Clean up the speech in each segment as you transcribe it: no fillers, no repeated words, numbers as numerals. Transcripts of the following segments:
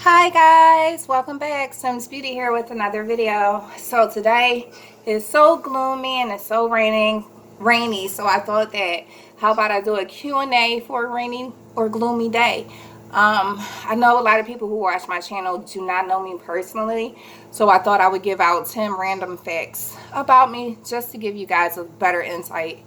Hi guys, welcome back. Sims Beauty here with another video. So today is so gloomy and it's so rainy. So I thought that how about I do a Q&A for a rainy or gloomy day. I know a lot of people who watch my channel do not know me personally, so I thought I would give out 10 random facts about me just to give you guys a better insight.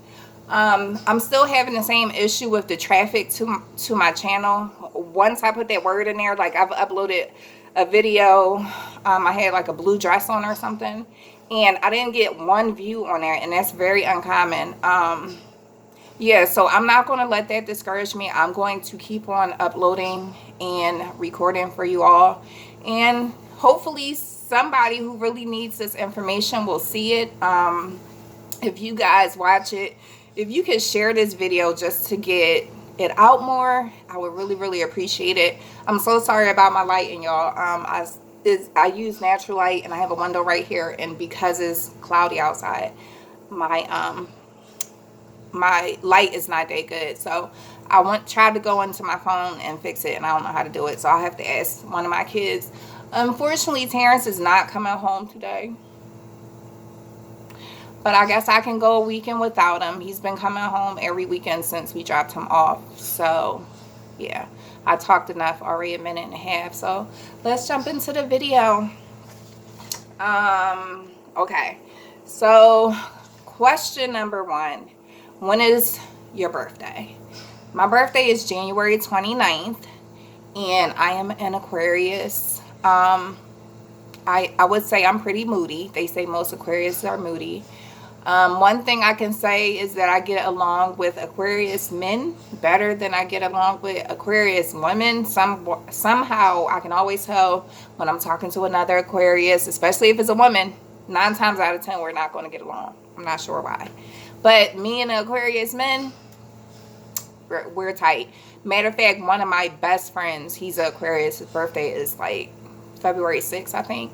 I'm still having the same issue with the traffic to my channel. Once I put that word in there, like I've uploaded a video, I had like a blue dress on or something, and I didn't get one view on there, and that's very uncommon. Yeah, so I'm not going to let that discourage me. I'm going to keep on uploading and recording for you all, and hopefully somebody who really needs this information will see it. If you guys watch it, if you could share this video just to get it out more, I would really appreciate it. I'm so sorry about my lighting, y'all. I use natural light, and I have a window right here, and because it's cloudy outside, my light is not that good. So I tried to go into my phone and fix it, and I don't know how to do it, so I'll have to ask one of my kids. Unfortunately, Terrence is not coming home today, but I guess I can go a weekend without him. He's been coming home every weekend since we dropped him off. So, yeah. I talked enough, already a minute and a half. So, let's jump into the video. Okay. So, question number 1. When is your birthday? My birthday is January 29th, and I am an Aquarius. I would say I'm pretty moody. They say most Aquarius are moody. One thing I can say is that I get along with Aquarius men better than I get along with Aquarius women. Somehow I can always tell when I'm talking to another Aquarius, especially if it's a woman. 9 times out of 10 we're not going to get along. I'm not sure why. But me and the Aquarius men, we're tight. Matter of fact, one of my best friends, he's an Aquarius. His birthday is like February 6th, I think.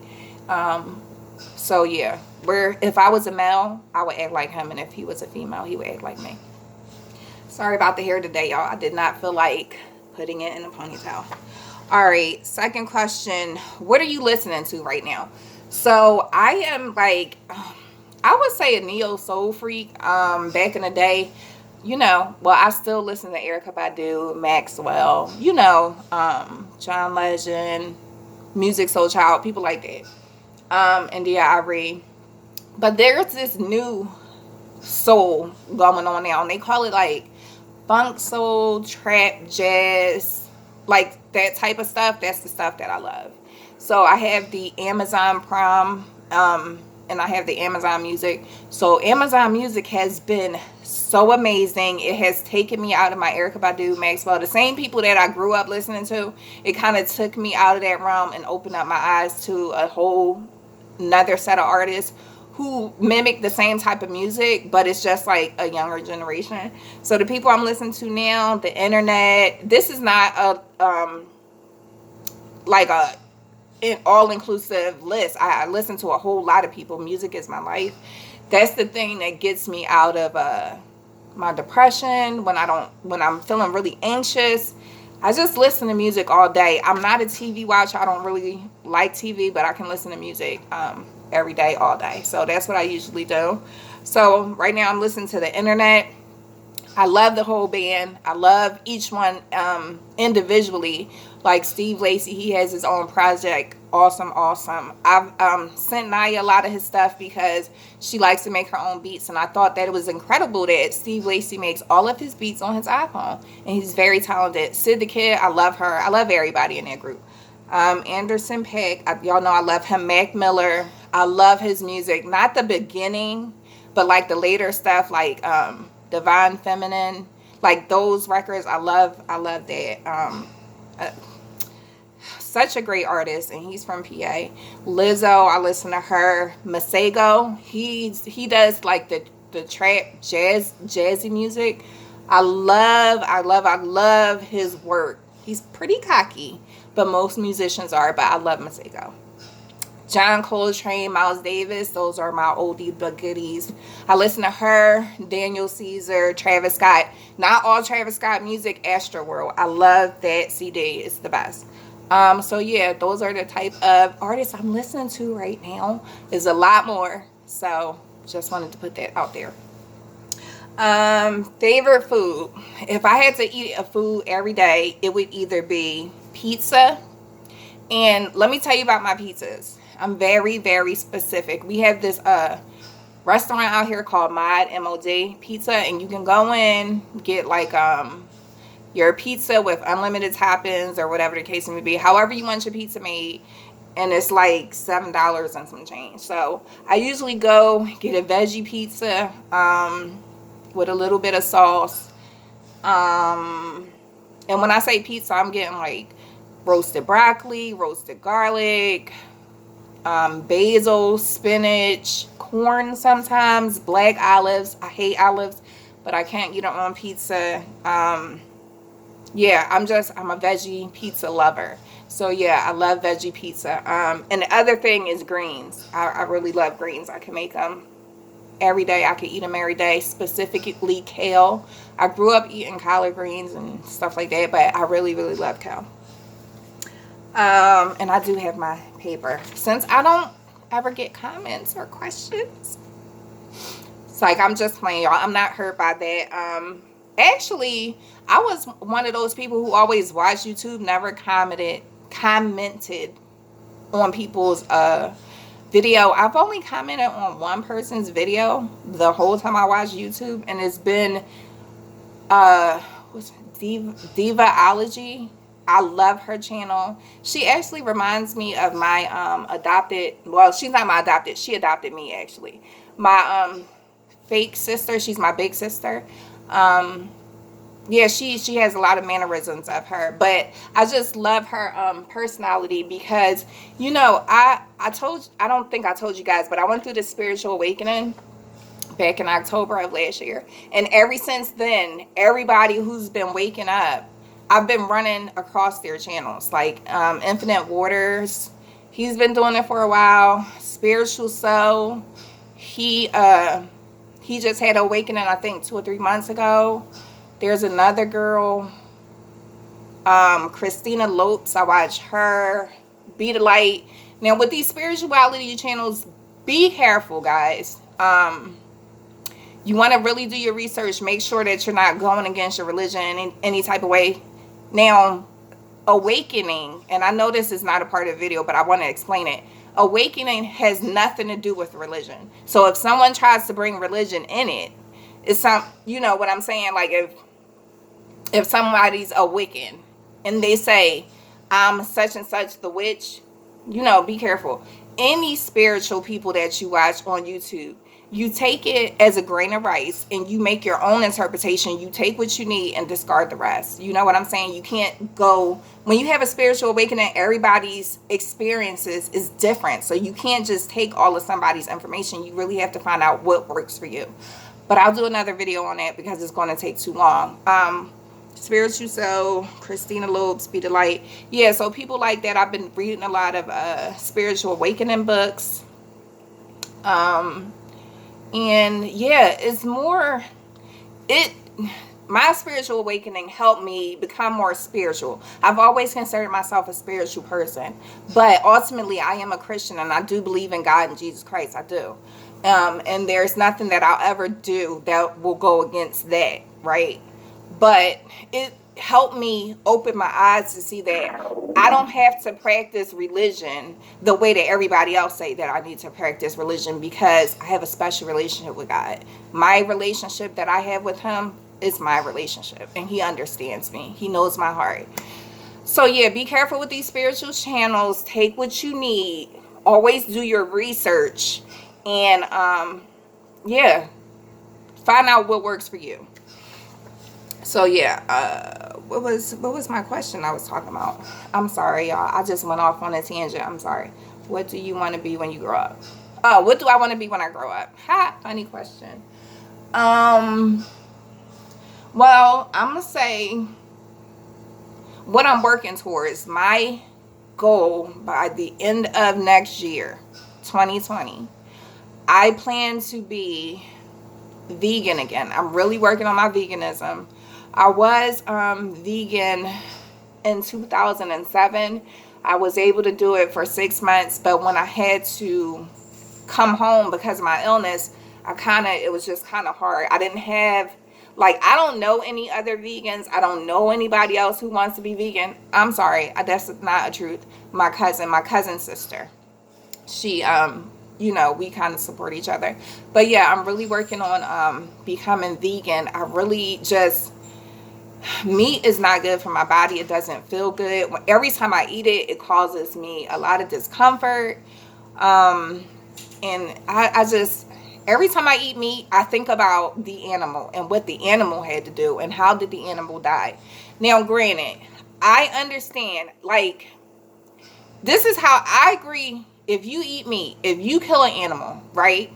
So yeah, if I was a male, I would act like him, and if he was a female, he would act like me. Sorry about the hair today, y'all. I did not feel like putting it in a ponytail. All right, second question. What are you listening to right now? So I am like, I would say a neo soul freak. Back in the day, well, I still listen to Erykah Badu, Maxwell, John Legend, Music Soul Child, people like that. India Ivory. But there's this new soul going on now, and they call it like funk soul, trap, jazz, like that type of stuff. That's the stuff that I love. So I have the Amazon Prime, and I have the Amazon Music. So Amazon Music has been so amazing. It has taken me out of my Erykah Badu, Maxwell, the same people that I grew up listening to. It kind of took me out of that realm and opened up my eyes to a whole another set of artists who mimic the same type of music, but it's just like a younger generation. So the people I'm listening to now, the internet, this is not a like a all-inclusive list. I listen to a whole lot of people. Music is my life. That's the thing that gets me out of my depression when I'm feeling really anxious. I just listen to music all day. I'm not a TV watcher. I don't really like TV, but I can listen to music every day, all day. So that's what I usually do. So right now I'm listening to the internet. I love the whole band. I love each one individually. Like Steve Lacy, he has his own project. Awesome. I've sent Naya a lot of his stuff because she likes to make her own beats, and I thought that it was incredible that Steve Lacy makes all of his beats on his iPhone, and he's very talented. Sid the Kid, I love her. I love everybody in that group. Anderson .Paak, y'all know I love him. Mac Miller, I love his music. Not the beginning, but like the later stuff, like Divine Feminine, like those records. I love that. Such a great artist, and he's from PA. Lizzo, I listen to her. Masego, he does like the trap jazzy music. I love his work. He's pretty cocky, but most musicians are, but I love Masego. John Coltrane, Miles Davis, those are my oldie but goodies. I listen to her, Daniel Caesar, Travis Scott. Not all Travis Scott music, Astroworld. I love that CD. It's the best. So yeah, those are the type of artists I'm listening to right now. There's a lot more. So just wanted to put that out there. Favorite food. If I had to eat a food every day, it would either be pizza. And let me tell you about my pizzas. I'm very, very specific. We have this restaurant out here called MOD Pizza, and you can go in, get like your pizza with unlimited toppings or whatever the case may be, however you want your pizza made, and it's like $7 and some change. So I usually go get a veggie pizza with a little bit of sauce, and when I say pizza, I'm getting like roasted broccoli, roasted garlic, basil, spinach, corn sometimes, black olives. I hate olives, but I can't eat them on pizza. Yeah, I'm a veggie pizza lover. So yeah, I love veggie pizza. And the other thing is greens. I really love greens. I can make them every day. I can eat them every day, specifically kale. I grew up eating collard greens and stuff like that, but I really, really love kale. And I do have my paper. Since I don't ever get comments or questions, it's like I'm just playing, y'all. I'm not hurt by that. Actually, I was one of those people who always watched YouTube, never commented on people's video. I've only commented on one person's video the whole time I watched YouTube, and it's been what's Divaology. I love her channel. She actually reminds me of my adopted, well, she's not my adopted, she adopted me actually. My fake sister, she's my big sister. Yeah, she has a lot of mannerisms of her, but I just love her personality because, you know, I don't think I told you guys, but I went through the spiritual awakening back in October of last year, and ever since then, everybody who's been waking up, I've been running across their channels, like Infinite Waters. He's been doing it for a while. Spiritual Soul. He just had an awakening, I think 2 or 3 months ago. There's another girl, Christina Lopes. I watch her. Be the Light. Now with these spirituality channels, be careful, guys. You want to really do your research. Make sure that you're not going against your religion in any type of way. Now, awakening, and I know this is not a part of the video, but I want to explain it. Awakening has nothing to do with religion. So if someone tries to bring religion in it, it's some, you know what I'm saying? Like if somebody's a Wiccan and they say, I'm such and such the witch, you know, be careful. Any spiritual people that you watch on YouTube, you take it as a grain of rice and you make your own interpretation. You take what you need and discard the rest. You know what I'm saying? You can't go, when you have a spiritual awakening, everybody's experiences is different. So you can't just take all of somebody's information. You really have to find out what works for you. But I'll do another video on that because it's going to take too long. Spiritual Soul, Christina Lopes, Be the Light. Yeah, so people like that. I've been reading a lot of spiritual awakening books. And yeah, it's more, my spiritual awakening helped me become more spiritual. I've always considered myself a spiritual person, but ultimately I am a Christian and I do believe in God and Jesus Christ. I do. And there's nothing that I'll ever do that will go against that, right? But it helped me open my eyes to see that I don't have to practice religion the way that everybody else say that I need to practice religion, because I have a special relationship with God. My relationship that I have with him is my relationship, and he understands me. He knows my heart. So yeah, be careful with these spiritual channels. Take what you need. Always do your research, and yeah, find out what works for you. So yeah, what was my question I was talking about? I'm sorry, y'all. I just went off on a tangent. I'm sorry. What do you want to be when you grow up? Oh, what do I want to be when I grow up? Ha, funny question. Well, I'm gonna say what I'm working towards. My goal by the end of next year, 2020, I plan to be vegan again. I'm really working on my veganism. I was vegan in 2007. I was able to do it for 6 months, but when I had to come home because of my illness, it was just kind of hard. I didn't have, like, I don't know any other vegans. I don't know anybody else who wants to be vegan. I'm sorry, that's not a truth. My cousin's sister, she, we kind of support each other. But yeah, I'm really working on becoming vegan. I really just, meat is not good for my body. It doesn't feel good. Every time I eat it, it causes me a lot of discomfort. And I just, every time I eat meat, I think about the animal and what the animal had to do and how did the animal die. Now, granted, I understand, like, this is how I agree. If you eat meat, if you kill an animal, right?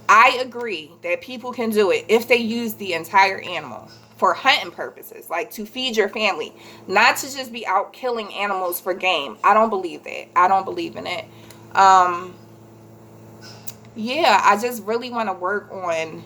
I agree that people can do it if they use the entire animal for hunting purposes, like to feed your family, not to just be out killing animals for game. I don't believe that. I don't believe in it. Yeah, I just really want to work on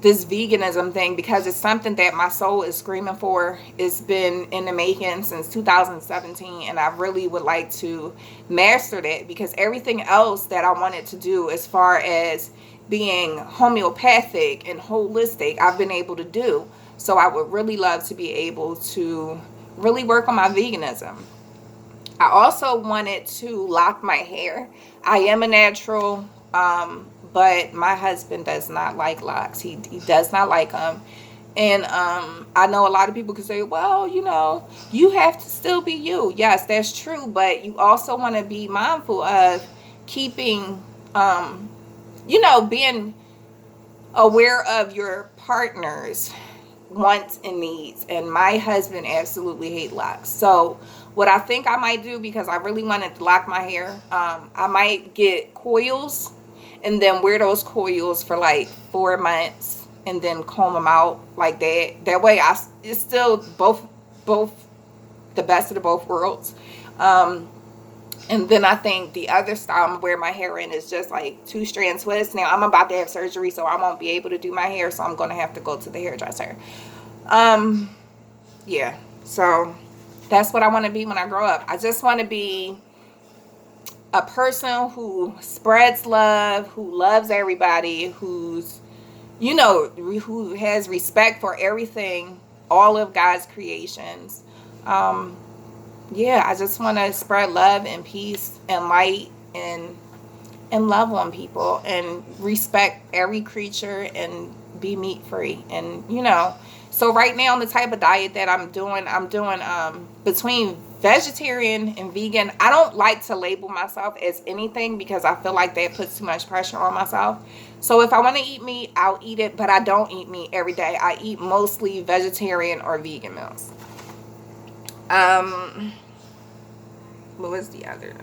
this veganism thing because it's something that my soul is screaming for. It's been in the making since 2017, and I really would like to master that, because everything else that I wanted to do as far as being homeopathic and holistic, I've been able to do. So I would really love to be able to really work on my veganism. I also wanted to lock my hair. I am a natural, but my husband does not like locks. He does not like them. And I know a lot of people can say, well, you have to still be you. Yes, that's true. But you also want to be mindful of keeping, being aware of your partner's wants and needs. And my husband absolutely hates locks. So what I think I might do, because I really wanted to lock my hair, I might get coils and then wear those coils for like 4 months and then comb them out like that. That way it's still both the best of the both worlds. And then I think the other style I'm gonna wear my hair in is just like 2-strand twists. Now I'm about to have surgery, so I won't be able to do my hair, so I'm gonna have to go to the hairdresser. Yeah, so that's what I want to be when I grow up. I just want to be a person who spreads love, who loves everybody, who has respect for everything, all of God's creations. Yeah, I just want to spread love and peace and light and love on people and respect every creature and be meat free. And so right now, the type of diet that I'm doing between vegetarian and vegan. I don't like to label myself as anything because I feel like that puts too much pressure on myself. So if I want to eat meat, I'll eat it, but I don't eat meat every day. I eat mostly vegetarian or vegan meals. What was the other?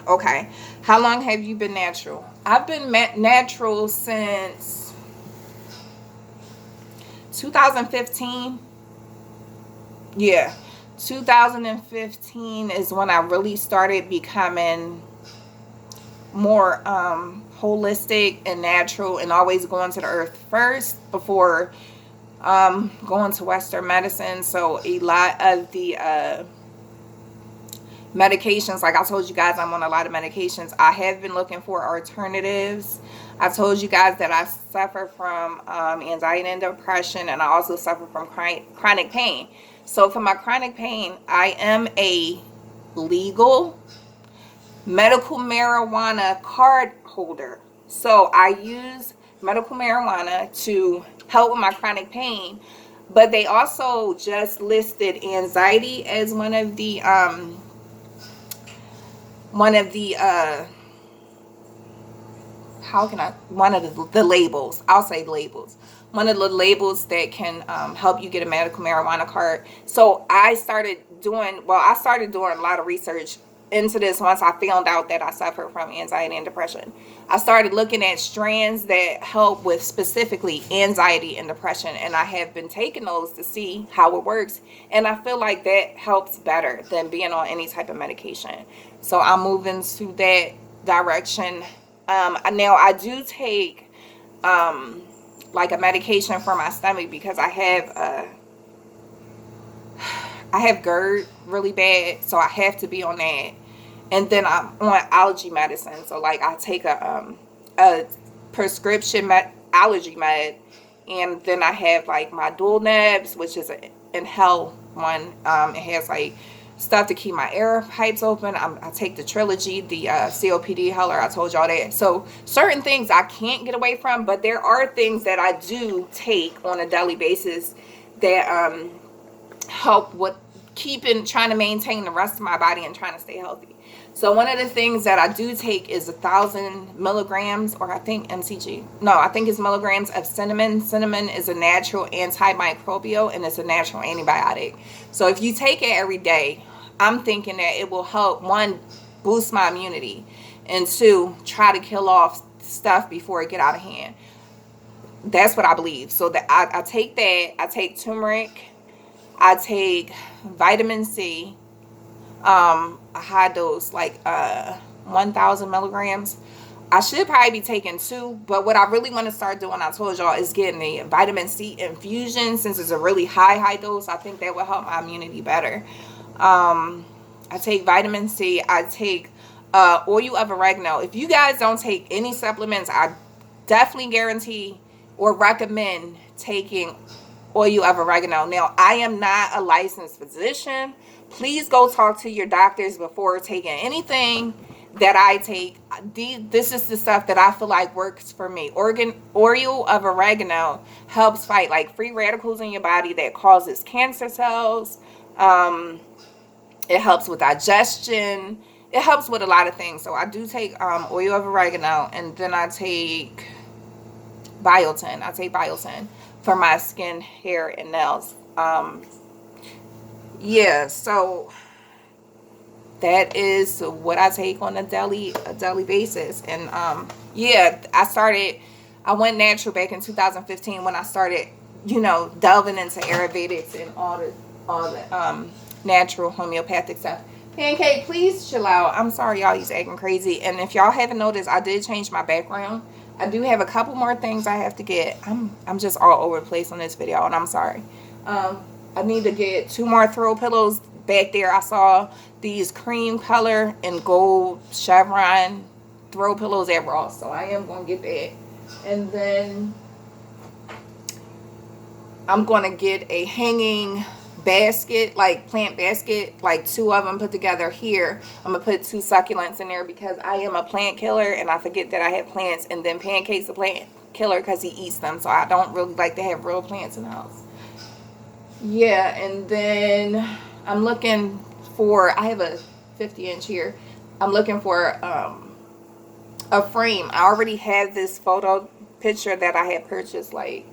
Okay. How long have you been natural? I've been natural since 2015. Yeah. 2015 is when I really started becoming more holistic and natural, and always going to the earth first before going to Western medicine. So a lot of the medications, like I told you guys, I'm on a lot of medications. I have been looking for alternatives. I told you guys that I suffer from anxiety and depression, and I also suffer from chronic pain. So for my chronic pain, I am a legal medical marijuana card holder. So I use medical marijuana to help with my chronic pain, but they also just listed anxiety as one of the labels. I'll say labels. One of the labels that can help you get a medical marijuana card. So I started doing a lot of research into this once I found out that I suffer from anxiety and depression. I started looking at strands that help with specifically anxiety and depression, and I have been taking those to see how it works, and I feel like that helps better than being on any type of medication. So I'm moving to that direction. Now I do take like a medication for my stomach because I I have GERD really bad, so I have to be on that. And then I'm on allergy medicine, so like I take a prescription allergy med, and then I have like my dual nebs, which is an inhale one. It has like stuff to keep my air pipes open. I take the Trilogy, the COPD inhaler. I told y'all that. So certain things I can't get away from, but there are things that I do take on a daily basis that help with trying to maintain the rest of my body and trying to stay healthy. So one of the things that I do take is 1,000 milligrams, or I think mcg. No, I think it's milligrams of cinnamon. Cinnamon is a natural antimicrobial and it's a natural antibiotic. So if you take it every day, I'm thinking that it will help, one, boost my immunity, and two, try to kill off stuff before it get out of hand. That's what I believe. So that I take that. I take turmeric. I take vitamin C. A high dose, like 1,000 milligrams. I should probably be taking 2, but what I really want to start doing, I told y'all, is getting the vitamin C infusion. Since it's a really high dose, I think that will help my immunity better. I take vitamin C. I take oil of oregano. If you guys don't take any supplements, I definitely guarantee or recommend taking oil of oregano. Now, I am not a licensed physician. Please go talk to your doctors before taking anything that I take. This is the stuff that I feel like works for me. Oil of oregano helps fight like free radicals in your body that causes cancer cells. It helps with digestion. It helps with a lot of things. So I do take oil of oregano, and then I take biotin. I take biotin for my skin, hair, and nails. Yeah, so that is what I take on a daily basis. And yeah, I went natural back in 2015 when I started, delving into Ayurvedics and all the natural homeopathic stuff. Pancake, please chill out. I'm sorry, y'all, he's acting crazy. And if y'all haven't noticed, I did change my background. I do have a couple more things I have to get. I'm just all over the place on this video, and I'm sorry. I need to get 2 more throw pillows back there. I saw these cream color and gold chevron throw pillows at Ross, so I am going to get that. And then I'm going to get a hanging basket, like plant basket, like 2 of them put together here. I'm going to put 2 succulents in there because I am a plant killer and I forget that I have plants. And then Pancake's a plant killer because he eats them, so I don't really like to have real plants in the house. Yeah, and then I'm looking for, I have a 50-inch here. I'm looking for a frame. I already have this photo picture that I had purchased like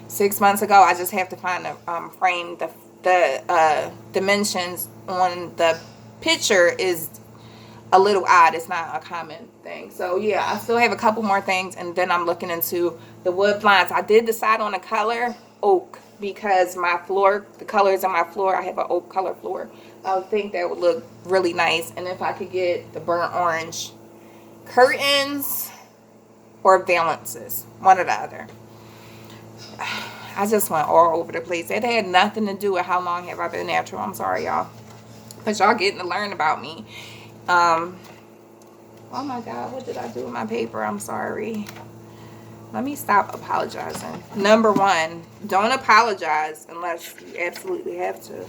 6 months ago. I just have to find a frame. The dimensions on the picture is a little odd. It's not a common thing. So yeah, I still have a couple more things, and then I'm looking into the wood blinds. I did decide on a color, oak, because my floor, the colors on my floor, I have an oak color floor. I think that would look really nice. And if I could get the burnt orange curtains or valances, one or the other. I just went all over the place. It had nothing to do with how long have I been natural. I'm sorry, y'all. But y'all getting to learn about me. Oh my God, what did I do with my paper? I'm sorry. Let me stop apologizing. Number 1, don't apologize unless you absolutely have to.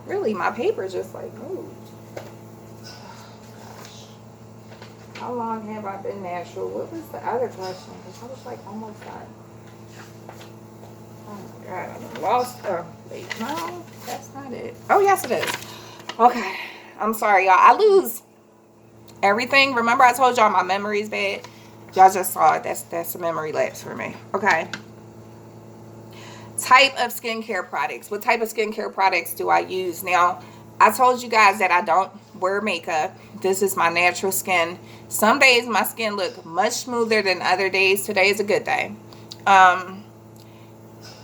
Really, my paper just like moved. Oh, gosh. How long have I been natural? What was the other question? Because I was like almost done. Oh my God, I'm lost. Oh, wait, no, that's not it. Oh, yes, it is. Okay, I'm sorry, y'all. I lose everything. Remember I told y'all my memory is bad? Y'all just saw it. That's a memory lapse for me. Okay. Type of skincare products. What type of skincare products do I use? Now, I told you guys that I don't wear makeup. This is my natural skin. Some days my skin look much smoother than other days. Today is a good day.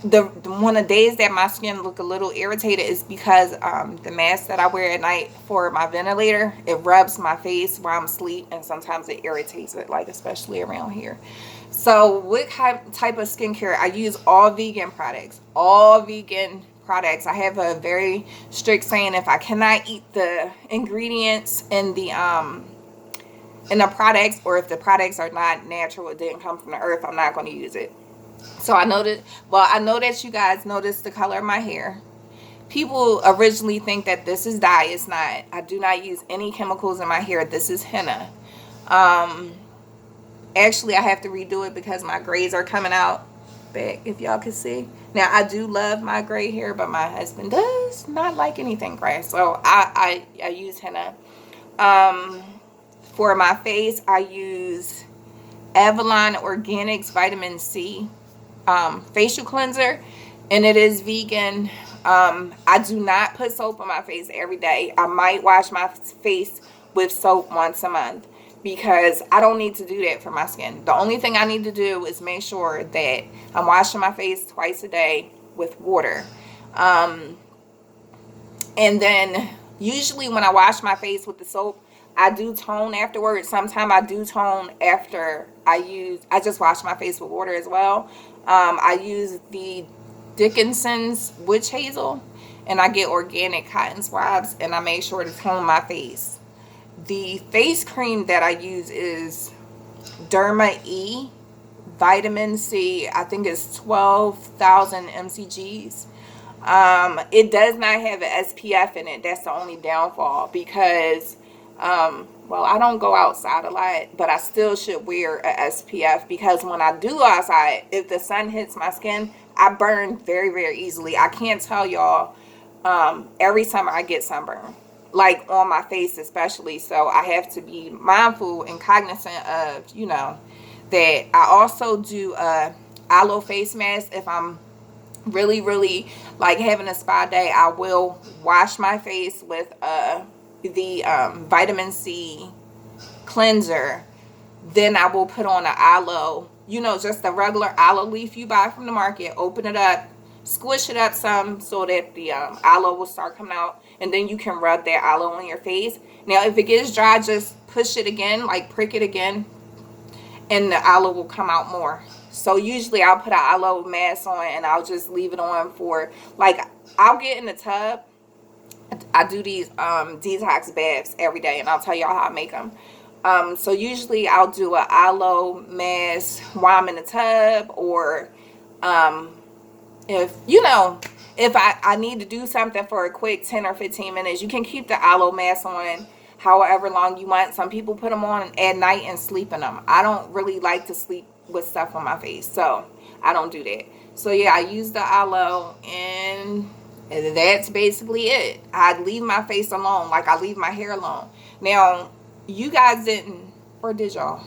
One of the days that my skin look a little irritated is because the mask that I wear at night for my ventilator, it rubs my face while I'm asleep, and sometimes it irritates it, like especially around here. So what type of skincare? I use all vegan products, all vegan products. I have a very strict saying: if I cannot eat the ingredients in the products, or if the products are not natural, it didn't come from the earth, I'm not going to use it. So I know that, well, I know that you guys noticed the color of my hair. People originally think that this is dye. It's not. I do not use any chemicals in my hair. This is henna. Actually, I have to redo it because my grays are coming out back, if y'all can see. Now, I do love my gray hair, but my husband does not like anything gray. So I use henna. For my face, I use Avalon Organics Vitamin C facial cleanser, and it is vegan. I do not put soap on my face every day. I might wash my face with soap once a month, because I don't need to do that for my skin. The only thing I need to do is make sure that I'm washing my face twice a day with water. And then usually when I wash my face with the soap, I do tone afterwards. Sometimes I do tone after I just wash my face with water as well. I use the Dickinson's Witch Hazel, and I get organic cotton swabs, and I make sure to tone my face. The face cream that I use is Derma E Vitamin C. I think it's 12,000 mcgs. It does not have an SPF in it. That's the only downfall, because well, I don't go outside a lot, but I still should wear a SPF, because when I do go outside, if the sun hits my skin, I burn very, very easily. I can't tell y'all, every summer I get sunburn, like on my face especially. So I have to be mindful and cognizant of, you know, that. I also do a aloe face mask. If I'm really, really like having a spa day, I will wash my face with the vitamin C cleanser. Then I will put on an aloe, you know, just a regular aloe leaf you buy from the market. Open it up, squish it up some so that the aloe will start coming out, and then you can rub that aloe on your face. Now if it gets dry, just push it again, like prick it again, and the aloe will come out more. So usually I'll put an aloe mask on, and I'll just leave it on for, like, I'll get in the tub. I do these detox baths every day, and I'll tell y'all how I make them. So usually I'll do an aloe mask while I'm in the tub, or if, you know, if I need to do something for a quick 10 or 15 minutes, you can keep the aloe mask on however long you want. Some people put them on at night and sleep in them. I don't really like to sleep with stuff on my face, so I don't do that. So yeah, I use the aloe, and that's basically it. I leave my face alone, like I leave my hair alone. Now, you guys didn't, or did y'all?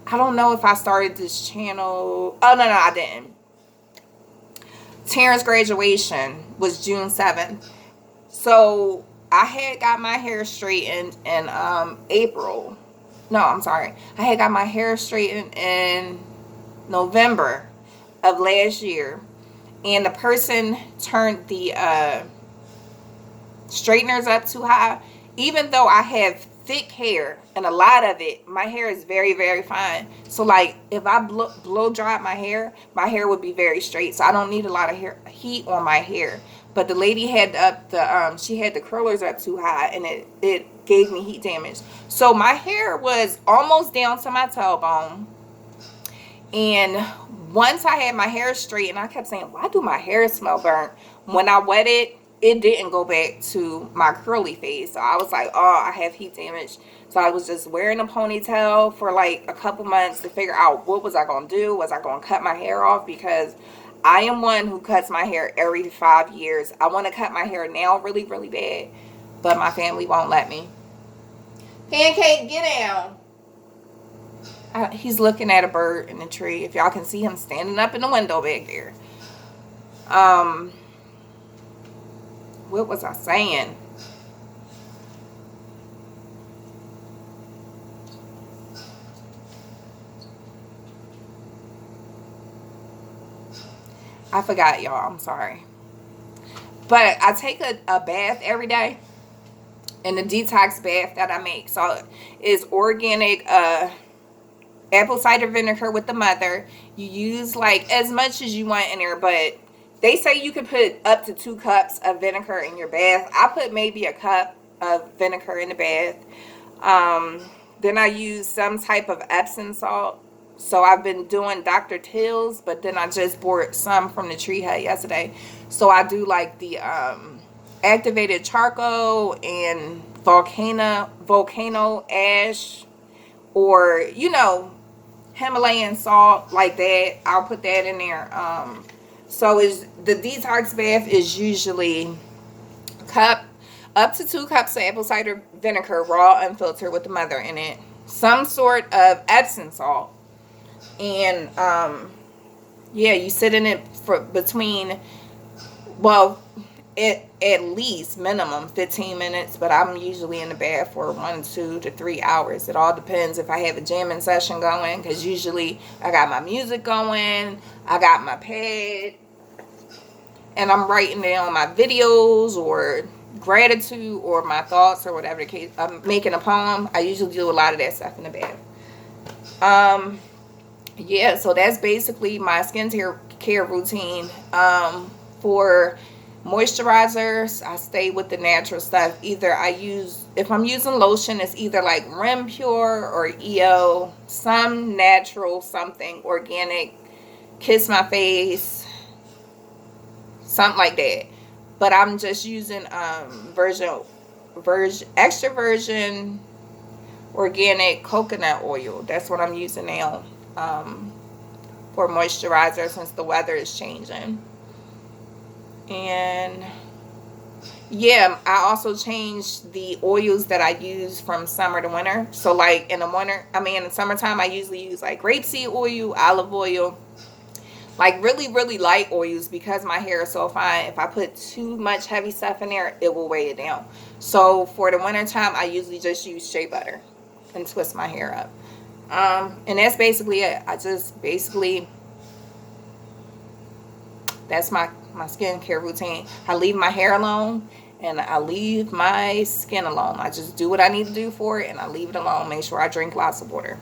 I don't know if I started this channel. Oh, no, I didn't. Terrence's graduation was June 7th. So I had got my hair straightened in April. No, I'm sorry. I had got my hair straightened in November of last year. And the person turned the straighteners up too high. Even though I have thick hair, and a lot of it, my hair is very, very fine. So like if I blow dry my hair would be very straight. So I don't need a lot of heat on my hair. But the lady had up the she had the curlers up too high, and it gave me heat damage. So my hair was almost down to my tailbone. And once I had my hair straight, and I kept saying, why do my hair smell burnt? When I wet it, it didn't go back to my curly phase. So I was like, oh, I have heat damage. So I was just wearing a ponytail for like a couple months to figure out what was I going to do. Was I going to cut my hair off? Because I am one who cuts my hair every 5 years. I want to cut my hair now really, really bad, but my family won't let me. Pancake, get down. He's looking at a bird in the tree. If y'all can see him standing up in the window back there. What was I saying? I forgot, y'all. I'm sorry. But I take a bath every day. And the detox bath that I make. So it's organic apple cider vinegar with the mother. You use like as much as you want in there, but They say you can put up to 2 cups of vinegar in your bath. I put maybe a cup of vinegar in the bath. Then I use some type of Epsom salt. So I've been doing Dr. Till's, but then I just bought some from the tree hut yesterday. So I do like the activated charcoal and volcano ash, or Himalayan salt, like that. I'll put that in there. So is the detox bath is usually up to 2 cups of apple cider vinegar, raw, unfiltered, with the mother in it, some sort of Epsom salt, and yeah, you sit in it for between, well, at least minimum 15 minutes, but I'm usually in the bath for 1, 2 to 3 hours. It all depends if I have a jamming session going, because usually I got my music going, I got my pad, and I'm writing down my videos or gratitude or my thoughts or whatever the case. I'm making a poem. I usually do a lot of that stuff in the bath. Yeah, so that's basically my care routine. For moisturizers, I stay with the natural stuff. Either if I'm using lotion, it's either like Rim Pure or EO, some natural, something organic, Kiss My Face, something like that. But I'm just using extra virgin organic coconut oil. That's what I'm using now for moisturizer, since the weather is changing. And yeah, I also changed the oils that I use from summer to winter. So like in the summertime, I usually use like grapeseed oil, olive oil, like really, really light oils, because my hair is so fine. If I put too much heavy stuff in there, it will weigh it down. So for the winter time, I usually just use shea butter and twist my hair up. And that's basically it. That's my skincare routine. I leave my hair alone and I leave my skin alone. I just do what I need to do for it and I leave it alone. Make sure I drink lots of water.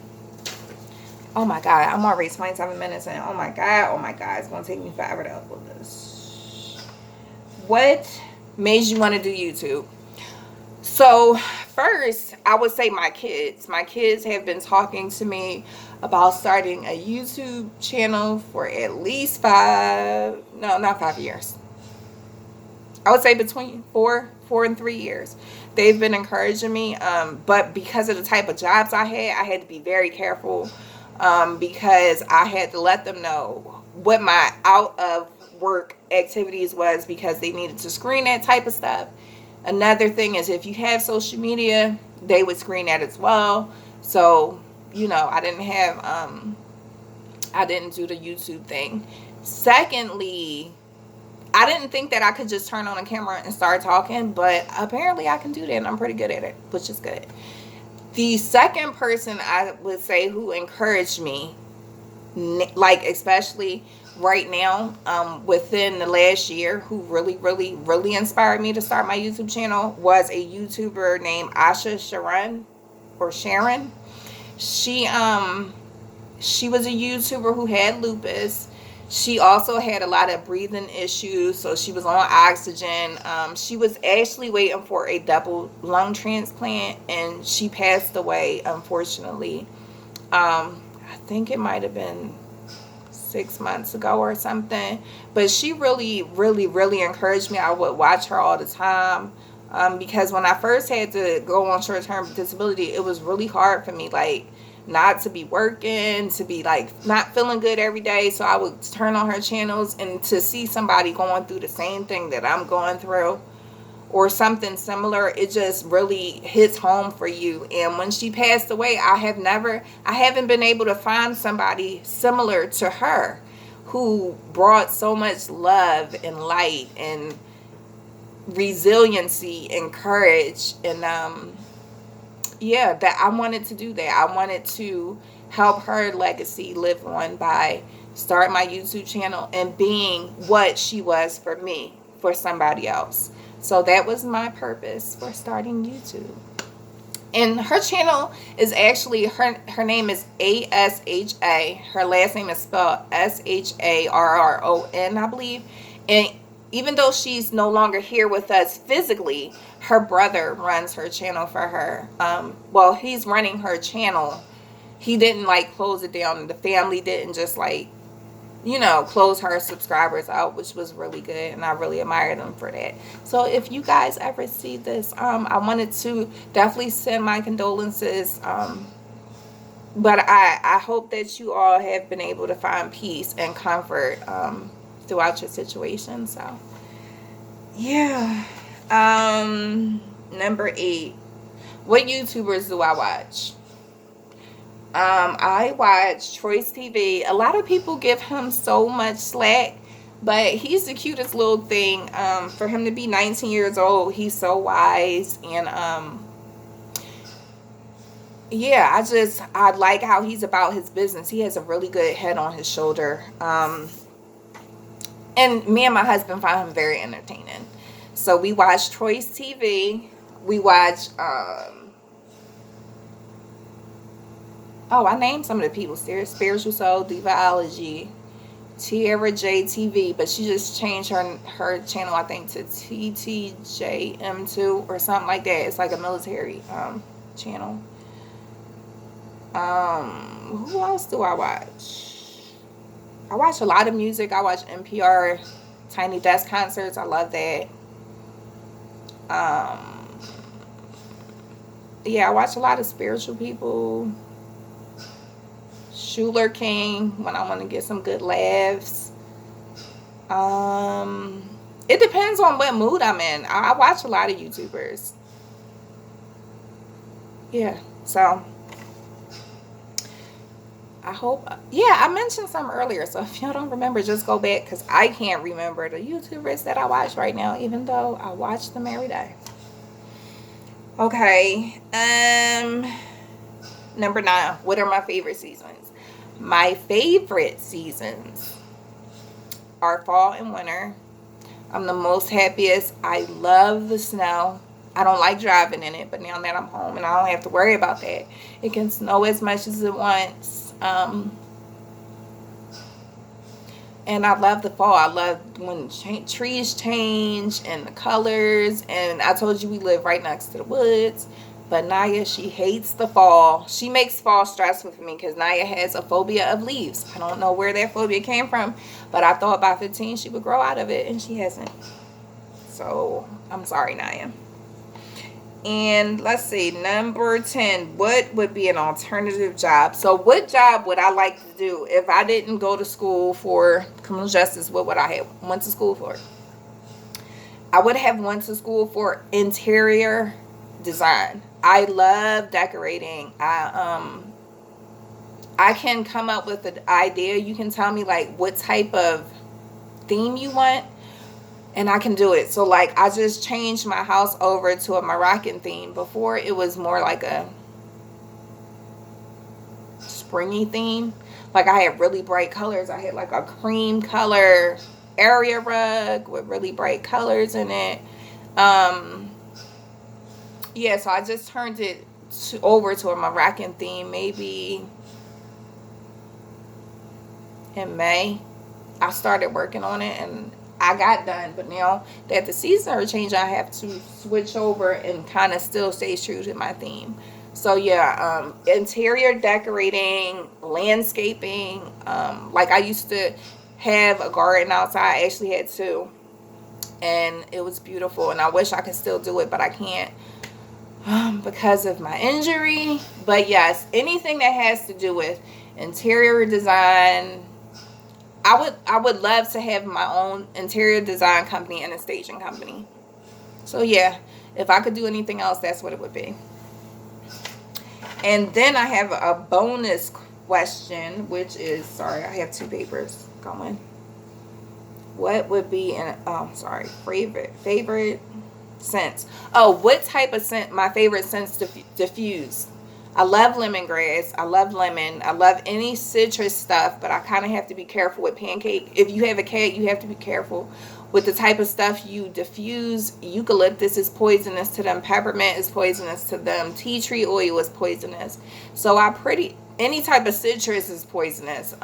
Oh my God, I'm already 27 minutes in. Oh my God, it's gonna take me forever to upload this. What made you want to do YouTube? So first, I would say my kids. My kids have been talking to me about starting a YouTube channel for at least not 5 years. I would say between 4 and 3 years. They've been encouraging me, but because of the type of jobs I had to be very careful, because I had to let them know what my out of work activities was, because they needed to screen that type of stuff. Another thing is, if you have social media, they would screen that as well. So, I didn't do the YouTube thing. Secondly, I didn't think that I could just turn on a camera and start talking, but apparently I can do that, and I'm pretty good at it, which is good. The second person I would say who encouraged me, like especially right now, within the last year, who really, really, really inspired me to start my YouTube channel, was a YouTuber named Asha Sharon, or Sharon. She was a YouTuber who had lupus. She also had a lot of breathing issues, so she was on oxygen. She was actually waiting for a double lung transplant, and she passed away, unfortunately. I think it might have been 6 months ago or something. But she really, really, really encouraged me. I would watch her all the time, because when I first had to go on short-term disability, it was really hard for me, like, not to be working, to be like not feeling good every day. So I would turn on her channels, and to see somebody going through the same thing that I'm going through or something similar, it just really hits home for you. And when she passed away, I haven't been able to find somebody similar to her who brought so much love and light and resiliency and courage. And yeah, that I wanted to do that. I wanted to help her legacy live on by starting my YouTube channel and being what she was for me, for somebody else. So that was my purpose for starting YouTube. And her channel is actually, her name is Asha. Her last name is spelled Sharon, I believe. And even though she's no longer here with us physically, her brother runs her channel for her. Well, he's running her channel. He didn't like close it down. The family didn't just like, you know, close her subscribers out, which was really good, and I really admire them for that. So if you guys ever see this, I wanted to definitely send my condolences. But I hope that you all have been able to find peace and comfort throughout your situation. So yeah. Number 8. What YouTubers do I watch? I watch Choice TV. A lot of people give him so much slack, but he's the cutest little thing. For him to be 19 years old, he's so wise. And yeah, I like how he's about his business. He has a really good head on his shoulder. And me and my husband find him very entertaining. So we watch Choice TV. We watch I named some of the people. Spiritual Soul, Divaology, Tierra J TV, but she just changed her channel, I think, to TTJM2 or something like that. It's like a military channel. Who else do I watch? I watch a lot of music. I watch NPR Tiny Desk concerts. I love that. Yeah, I watch a lot of spiritual people. Schuler King when I want to get some good laughs. It depends on what mood I'm in. I watch a lot of YouTubers. Yeah, so I hope, yeah, I mentioned some earlier, so if y'all don't remember, just go back, because I can't remember the YouTubers that I watch right now, even though I watch them every day. Okay, number 9, what are my favorite seasons? My favorite seasons are fall and winter. I'm the most happiest. I love the snow. I don't like driving in it, but now that I'm home and I don't have to worry about that, it can snow as much as it wants. And I love the fall. I love when trees change and the colors. And I told you we live right next to the woods. But Naya, she hates the fall. She makes fall stressful for me because Naya has a phobia of leaves. I don't know where that phobia came from, but I thought by 15 she would grow out of it, and she hasn't. So I'm sorry, Naya. And let's see, number 10, what would be an alternative job? So what job would I like to do if I didn't go to school for criminal justice? What would I have went to school for? I would have went to school for interior design. I love decorating. I can come up with an idea. You can tell me like what type of theme you want, and I can do it. So like I just changed my house over to a Moroccan theme. Before it was more like a springy theme. Like I had really bright colors. I had like a cream color area rug with really bright colors in it. Yeah, so I just turned it over to a Moroccan theme maybe in May. I started working on it and I got done, but now that the seasons are changing, I have to switch over and kind of still stay true to my theme. So yeah, interior decorating, landscaping. Like I used to have a garden outside. I actually had 2, and it was beautiful, and I wish I could still do it, but I can't. Because of my injury. But yes, anything that has to do with interior design, I would love to have my own interior design company and a staging company. So yeah, if I could do anything else, that's what it would be. And then I have a bonus question, which is, sorry, I have 2 papers going. What would be favorite scents? Oh, what type of scent? My favorite scents to diffuse. I love lemongrass. I love lemon. I love any citrus stuff, but I kind of have to be careful with Pancake. If you have a cat, you have to be careful with the type of stuff you diffuse. Eucalyptus is poisonous to them. Peppermint is poisonous to them. Tea tree oil is poisonous. So any type of citrus is poisonous.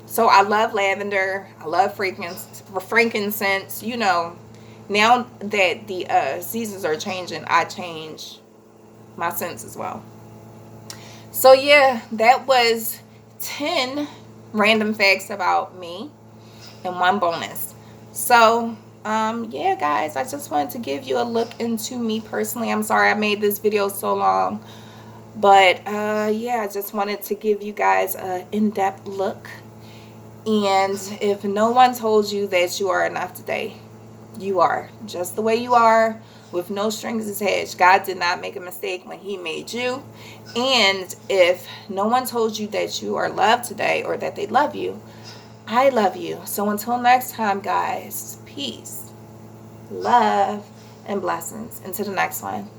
So I love lavender. I love frankincense. You know, now that the seasons are changing, I change my scents as well. So yeah, that was 10 random facts about me and one bonus. So yeah, guys, I just wanted to give you a look into me personally. I'm sorry I made this video so long, but yeah, I just wanted to give you guys an in-depth look. And if no one told you that you are enough today, you are just the way you are, with no strings attached. God did not make a mistake when he made you. And if no one told you that you are loved today or that they love you, I love you. So until next time, guys, peace, love, and blessings. Until the next one.